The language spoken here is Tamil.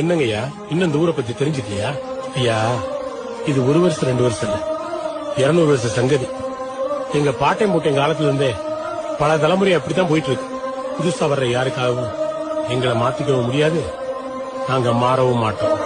என்னங்கய்யா இன்னும் இந்த ஊரை பத்தி தெரிஞ்சுக்கலையா? ஐயா, இது 1 வருஷம் 2 வருஷம் இல்ல, 200 வருஷம் சங்கதி. எங்க பாட்டையும் போட்டையும் காலத்துல இருந்தே பல தலைமுறை அப்படித்தான் போயிட்டு இருக்கு. புதுசா வர்ற யாருக்காகவும் எங்களை மாத்திக்கவும் முடியாது, நாங்க மாறவும் மாட்டோம்.